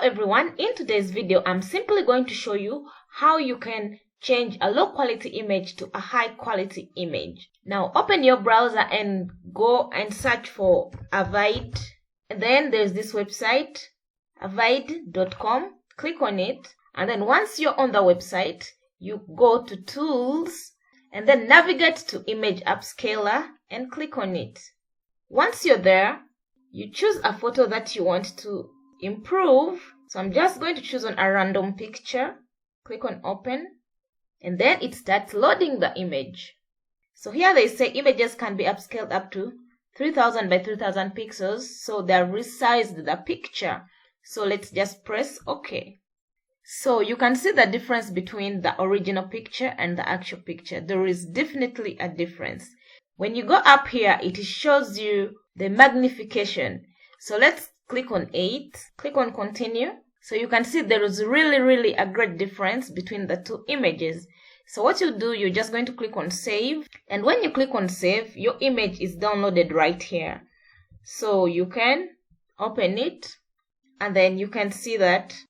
everyone, in today's video I'm simply going to show you how you can change a low quality image to a high quality image. Now open your browser and go and search for Avid, and then there's this website avid.com. Click on it, and then once you're on the website you go to Tools and then navigate to Image Upscaler and click on it. Once you're there, you choose a photo that you want to improve. So I'm just going to choose on a random picture. Click on Open, and then it starts loading the image. So here they say images can be upscaled up to 3000 by 3000 pixels, so they've resized the picture. So let's just press OK. So you can see the difference between the original picture and the actual picture. There is definitely a difference. When you go up here, it shows you the magnification. So let's click on 8, click on Continue. So you can see there is really a great difference between the two images. So what you do, you're just going to click on Save, and when you click on Save, your image is downloaded right here. So you can open it, and then you can see that